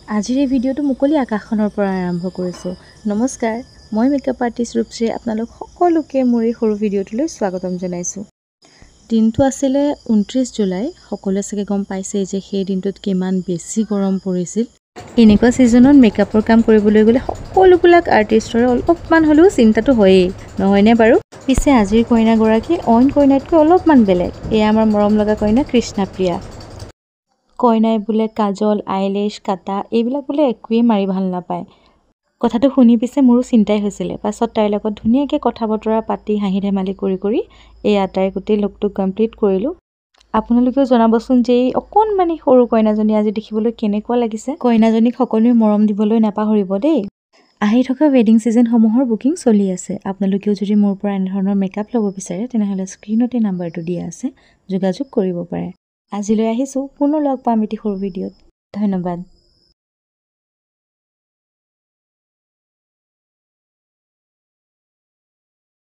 আজিৰ এই ভিডিঅ'টো মুকলি আকাশখনৰ পৰা আৰম্ভ কৰিছোঁ। নমস্কাৰ, মই মেকআপ আৰ্টিষ্ট ৰূপশ্ৰী। আপোনালোক সকলোকে মোৰ এই সৰু ভিডিঅ'টোলৈ স্বাগতম জনাইছোঁ। দিনটো আছিলে 29 জুলাই। সকলোৱে চাগে গম পাইছেই যে সেই দিনটোত কিমান বেছি গৰম পৰিছিল। এনেকুৱা ছিজনত মেকআপৰ কাম কৰিবলৈ গ'লে সকলোবিলাক আৰ্টিষ্টৰে অলপমান হ'লেও চিন্তাটো হয়েই, নহয়নে বাৰু? পিছে আজিৰ কইনাগৰাকী অইন কইনাতকৈ অলপমান বেলেগ। এয়া আমাৰ মৰম লগা কইনা কৃষ্ণাপ্ৰিয়া। কইনাই বোলে কাজল, আইলেছ, কাটা এইবিলাক বোলে একোৱেই মাৰি ভাল নাপায়। কথাটো শুনি পিছে মোৰো চিন্তাই হৈছিলে। পাছত তাইৰ লগত ধুনীয়াকৈ কথা বতৰা পাতি হাঁহি ধেমালি কৰি তাইৰ গোটেই লুকটো কমপ্লিট কৰিলোঁ। আপোনালোকেও জনাবচোন যে এই অকণমানি সৰু কইনাজনী আজি দেখিবলৈ কেনেকুৱা লাগিছে। কইনাজনীক সকলোৱে মৰম দিবলৈ নাপাহৰিব দেই। আহি থকা ৱেডিং ছিজনসমূহৰ বুকিং চলি আছে। আপোনালোকেও যদি মোৰ পৰা এনেধৰণৰ মেকআপ ল'ব বিচাৰে তেনেহ'লে স্ক্ৰীণতে নাম্বাৰটো দিয়া আছে, যোগাযোগ কৰিব পাৰে। আজিলৈ আহিছোঁ, পুনৰ লগ পাম এটি সৰু ভিডিঅ'ত। ধন্যবাদ।